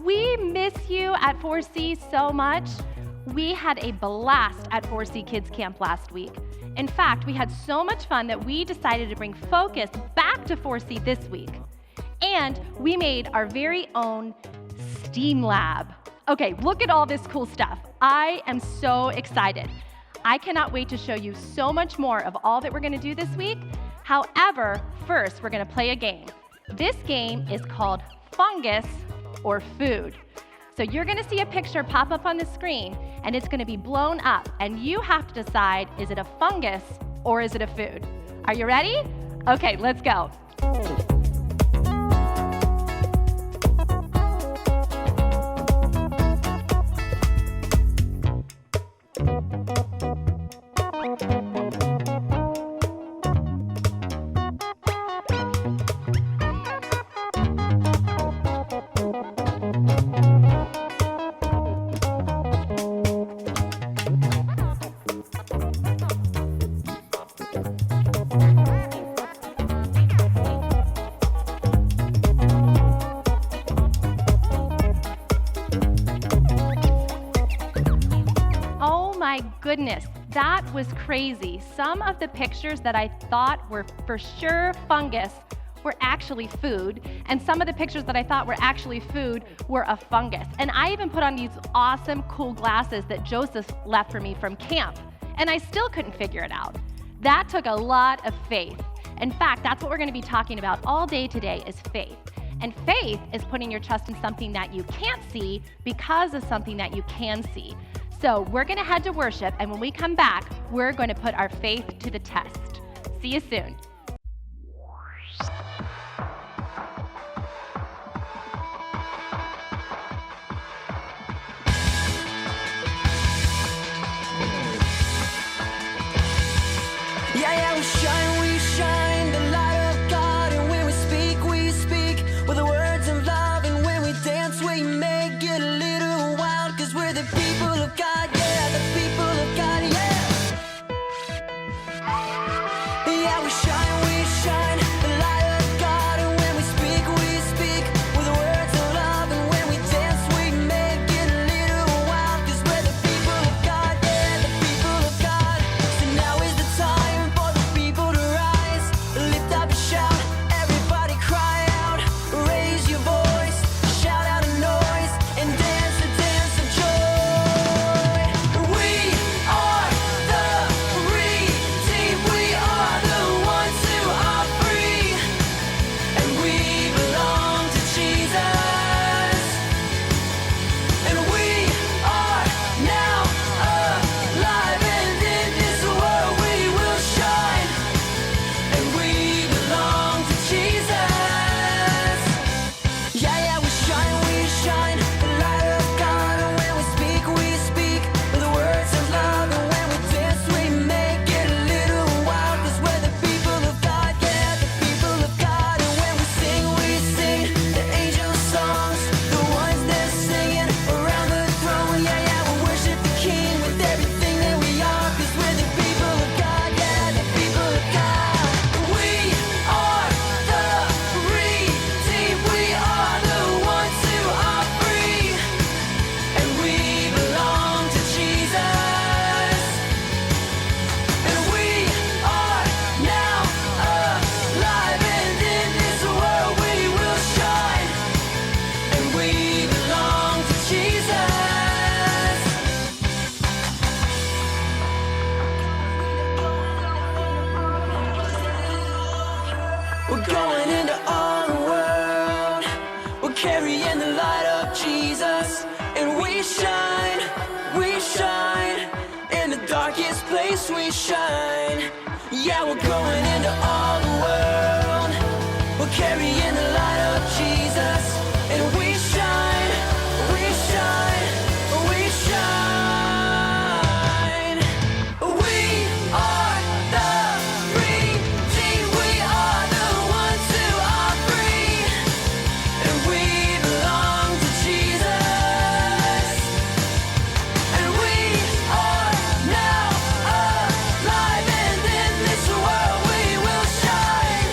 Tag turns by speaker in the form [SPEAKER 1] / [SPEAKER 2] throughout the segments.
[SPEAKER 1] we miss you at 4C so much. We had a blast at 4C Kids Camp last week. In fact, we had so much fun that we decided to bring focus back to 4C this week. And we made our very own STEAM lab. Okay, look at all this cool stuff. I am so excited. I cannot wait to show you so much more of all that we're gonna do this week. However, first we're gonna play a game. This game is called Fungus or Food. So you're gonna see a picture pop up on the screen and it's gonna be blown up and you have to decide, is it a fungus or is it a food? Are you ready? Okay, let's go. My goodness, that was crazy. Some of the pictures that I thought were for sure fungus were actually food, and some of the pictures that I thought were actually food were a fungus. And I even put on these awesome, cool glasses that Joseph left for me from camp, and I still couldn't figure it out. That took a lot of faith. In fact, that's what we're gonna be talking about all day today is faith. And faith is putting your trust in something that you can't see because of something that you can see. So we're gonna head to worship, and when we come back, we're gonna put our faith to the test. See you soon.
[SPEAKER 2] Yeah, we shine the light of God, and when we speak with the words of love, and when we dance, we make it a little wild, 'cause we're the people of God, yeah, the people of God, yeah. Yeah, we shine the light of God, and when we speak with the words of love, and when we dance, we make it a little wild, 'cause we're the people of God, yeah, the people of God. So now is the time for the people to rise, lift up a shout, everybody cry out, raise your voice, shout out a noise, and dance the dance of joy. We are the redeemed, we are the ones who are free, and we belong to Jesus, and we are now alive, and in this world we will shine, and we belong to Jesus. Yeah, we shine the light of God, and when we speak with the words of love, and when we dance, we make it a little wild, 'cause we're the people of God, yeah, the people of God, and when we sing the angel songs, the ones that singing around the throne, yeah, we worship the King with everything that we are, 'cause we're the people of God, yeah, the people of God. We are the redeemed, we are the ones who are free, and we belong to Jesus, and we are now alive, and in this world we will shine, and we belong to Jesus. We're going into all the world, we're carrying the light of Jesus, and we shine in the darkest place, we shine. Yeah, we're going into all the world, we're carrying the light of Jesus, and we shine, we shine. We are the redeemed, we are the ones who are free, and we belong to Jesus, and we are now alive, and in this world we will shine,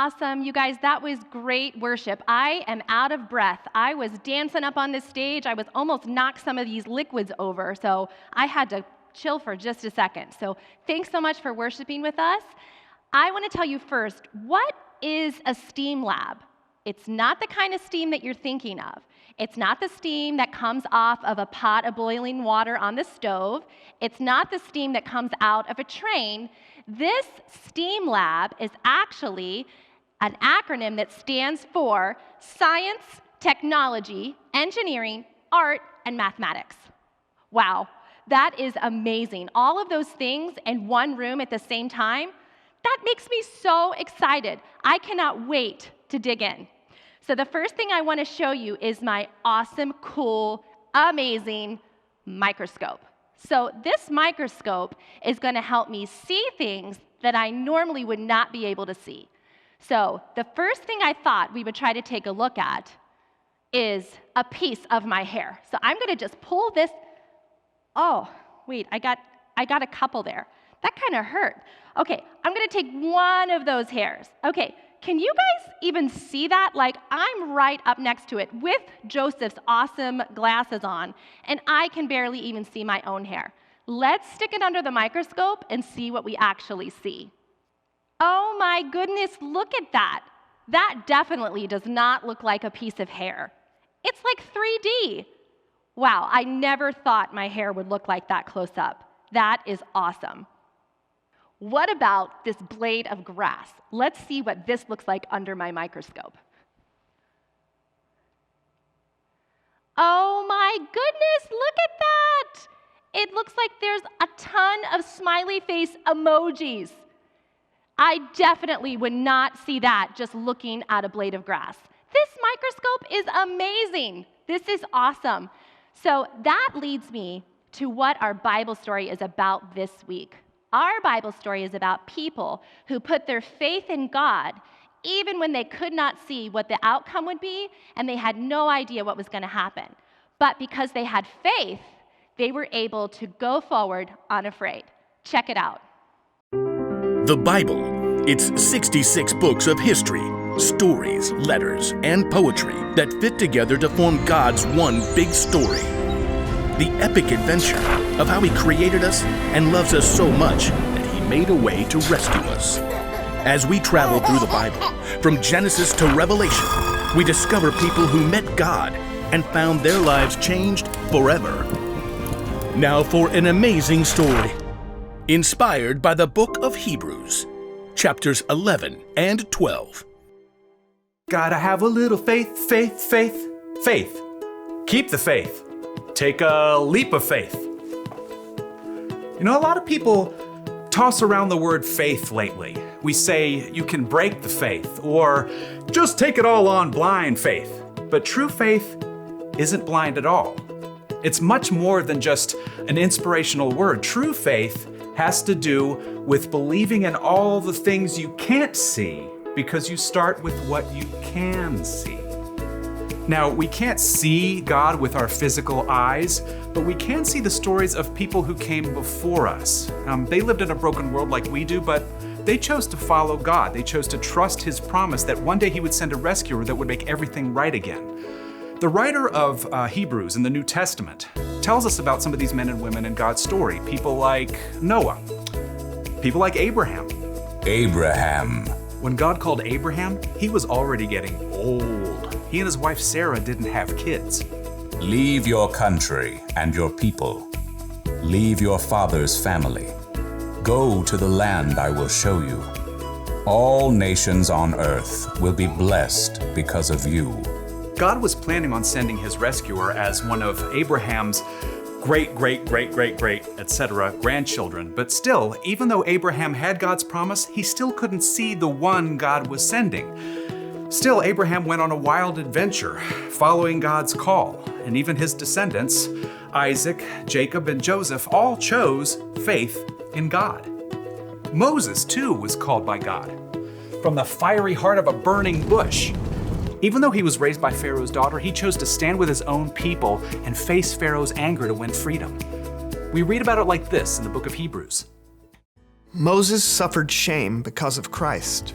[SPEAKER 1] awesome. You guys, that was great worship. I am out of breath. I was dancing up on this stage. I was almost knocked some of these liquids over, so I had to chill for just a second. So thanks so much for worshiping with us. I want to tell you first, what is a STEAM lab? It's not the kind of steam that you're thinking of. It's not the steam that comes off of a pot of boiling water on the stove. It's not the steam that comes out of a train. This STEAM lab is actually an acronym that stands for Science, Technology, Engineering, Art, and Mathematics. Wow, that is amazing. All of those things in one room at the same time, that makes me so excited. I cannot wait to dig in. So the first thing I want to show you is my awesome, cool, amazing microscope. So this microscope is going to help me see things that I normally would not be able to see. So the first thing I thought we would try to take a look at is a piece of my hair. So I'm going to just pull this. Oh, wait, I got a couple there. That kind of hurt. Okay, I'm going to take one of those hairs. Okay, can you guys even see that? Like, I'm right up next to it with Joseph's awesome glasses on, and I can barely even see my own hair. Let's stick it under the microscope and see what we actually see. Oh my goodness, look at that. That definitely does not look like a piece of hair. It's like 3D. Wow, I never thought my hair would look like that close up. That is awesome. What about this blade of grass? Let's see what this looks like under my microscope. Oh my goodness, look at that! It looks like there's a ton of smiley face emojis. I definitely would not see that just looking at a blade of grass. This microscope is amazing. This is awesome. So that leads me to what our Bible story is about this week. Our Bible story is about people who put their faith in God even when they could not see what the outcome would be and they had no idea what was going to happen. But because they had faith, they were able to go forward unafraid. Check it out.
[SPEAKER 3] The Bible. It's 66 books of history, stories, letters, and poetry that fit together to form God's one big story. The epic adventure of how He created us and loves us so much that He made a way to rescue us. As we travel through the Bible, from Genesis to Revelation, we discover people who met God and found their lives changed forever. Now for an amazing story, inspired by the book of Hebrews, chapters 11 and 12.
[SPEAKER 4] Gotta have a little faith, faith, faith, faith. Keep the faith. Take a leap of faith. You know, a lot of people toss around the word faith lately. We say you can break the faith, or just take it all on blind faith. But true faith isn't blind at all. It's much more than just an inspirational word. True faith has to do with believing in all the things you can't see because you start with what you can see. Now, we can't see God with our physical eyes, but we can see the stories of people who came before us. They lived in a broken world like we do, but they chose to follow God. They chose to trust His promise that one day He would send a rescuer that would make everything right again. The writer of Hebrews in the New Testament tells us about some of these men and women in God's story. People like Noah, people like Abraham.
[SPEAKER 5] Abraham.
[SPEAKER 4] When God called Abraham, he was already getting old. He and his wife Sarah didn't have kids.
[SPEAKER 5] Leave your country and your people. Leave your father's family. Go to the land I will show you. All nations on earth will be blessed because of you.
[SPEAKER 4] God was planning on sending his rescuer as one of Abraham's great, etc. grandchildren. But still, even though Abraham had God's promise, he still couldn't see the one God was sending. Still, Abraham went on a wild adventure, following God's call. And even his descendants, Isaac, Jacob, and Joseph, all chose faith in God. Moses, too, was called by God from the fiery heart of a burning bush. Even though he was raised by Pharaoh's daughter, he chose to stand with his own people and face Pharaoh's anger to win freedom. We read about it like this in the book of Hebrews.
[SPEAKER 6] Moses suffered shame because of Christ.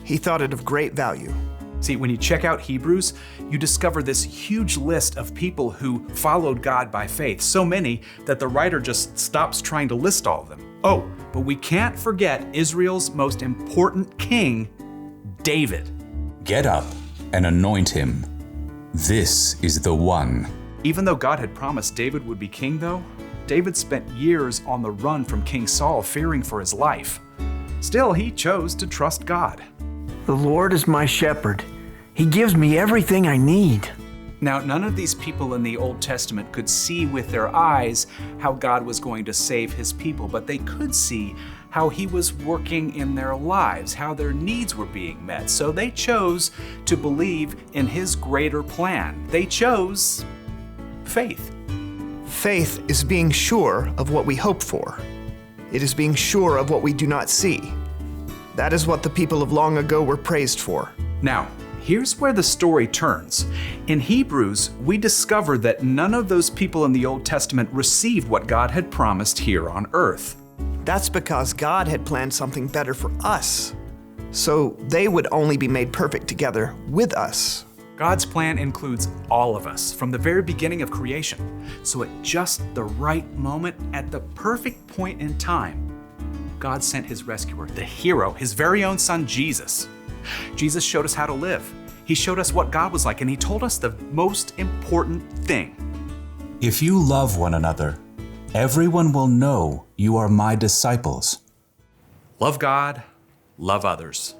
[SPEAKER 6] He thought it of great value.
[SPEAKER 4] See, when you check out Hebrews, you discover this huge list of people who followed God by faith, so many that the writer just stops trying to list all of them. Oh, but we can't forget Israel's most important king, David.
[SPEAKER 5] Get up and anoint him. This is the one.
[SPEAKER 4] Even though God had promised David would be king, though, David spent years on the run from King Saul, fearing for his life. Still, he chose to trust God.
[SPEAKER 6] The Lord is my shepherd. He gives me everything I need.
[SPEAKER 4] Now, none of these people in the Old Testament could see with their eyes how God was going to save his people, but they could see how he was working in their lives, how their needs were being met. So they chose to believe in his greater plan. They chose faith.
[SPEAKER 6] Faith is being sure of what we hope for. It is being sure of what we do not see. That is what the people of long ago were praised for.
[SPEAKER 4] Now, here's where the story turns. In Hebrews, we discover that none of those people in the Old Testament received what God had promised here on earth.
[SPEAKER 6] That's because God had planned something better for us, so they would only be made perfect together with us.
[SPEAKER 4] God's plan includes all of us from the very beginning of creation. So at just the right moment, at the perfect point in time, God sent his rescuer, the hero, his very own son, Jesus. Jesus showed us how to live. He showed us what God was like, and he told us the most important thing.
[SPEAKER 5] If you love one another, everyone will know you are my disciples.
[SPEAKER 4] Love God, love others.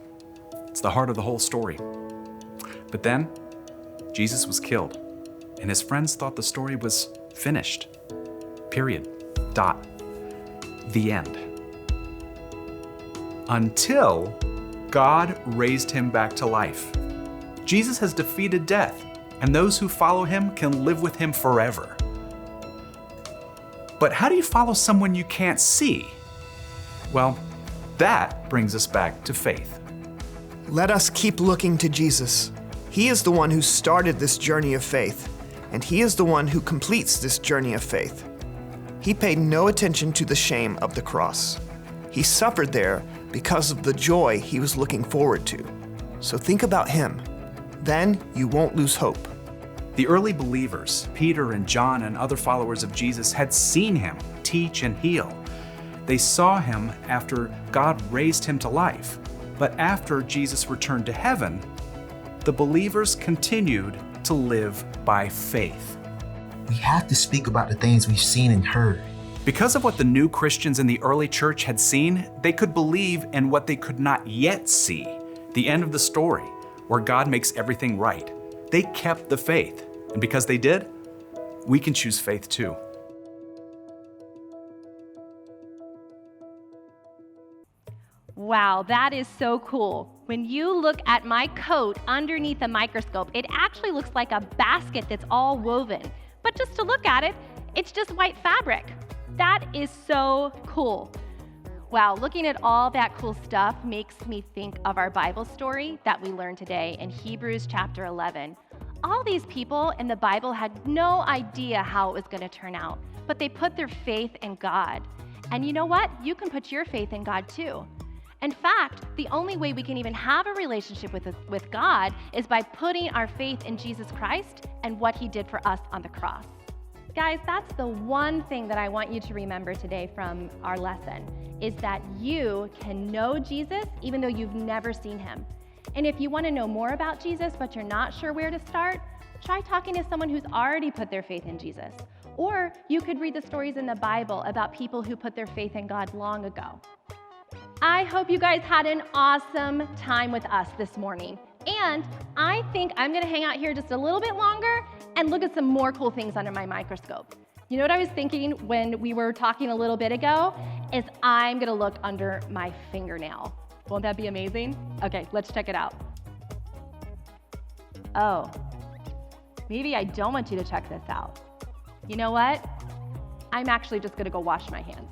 [SPEAKER 4] It's the heart of the whole story. But then, Jesus was killed, and his friends thought the story was finished. Period. Dot. The end. Until God raised him back to life. Jesus has defeated death, and those who follow him can live with him forever. But how do you follow someone you can't see? Well, that brings us back to faith.
[SPEAKER 6] Let us keep looking to Jesus. He is the one who started this journey of faith, and he is the one who completes this journey of faith. He paid no attention to the shame of the cross. He suffered there because of the joy he was looking forward to. So think about him. Then you won't lose hope.
[SPEAKER 4] The early believers, Peter and John and other followers of Jesus, had seen him teach and heal. They saw him after God raised him to life. But after Jesus returned to heaven, the believers continued to live by faith.
[SPEAKER 7] We have to speak about the things we've seen and heard.
[SPEAKER 4] Because of what the new Christians in the early church had seen, they could believe in what they could not yet see, the end of the story, where God makes everything right. They kept the faith, and because they did, we can choose faith too.
[SPEAKER 1] Wow, that is so cool. When you look at my coat underneath a microscope, it actually looks like a basket that's all woven. But just to look at it, it's just white fabric. That is so cool. Wow, looking at all that cool stuff makes me think of our Bible story that we learned today in Hebrews chapter 11. All these people in the Bible had no idea how it was going to turn out, but they put their faith in God. And you know what? You can put your faith in God too. In fact, the only way we can even have a relationship with God is by putting our faith in Jesus Christ and what he did for us on the cross. Guys, that's the one thing that I want you to remember today from our lesson, is that you can know Jesus even though you've never seen him. And if you want to know more about Jesus, but you're not sure where to start, try talking to someone who's already put their faith in Jesus. Or you could read the stories in the Bible about people who put their faith in God long ago. I hope you guys had an awesome time with us this morning. And I think I'm gonna hang out here just a little bit longer and look at some more cool things under my microscope. You know what I was thinking when we were talking a little bit ago? Is I'm gonna look under my fingernail. Won't that be amazing? Okay, let's check it out. Oh, maybe I don't want you to check this out. You know what? I'm actually just gonna go wash my hands.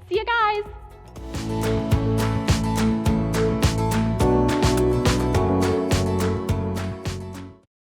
[SPEAKER 1] See you guys.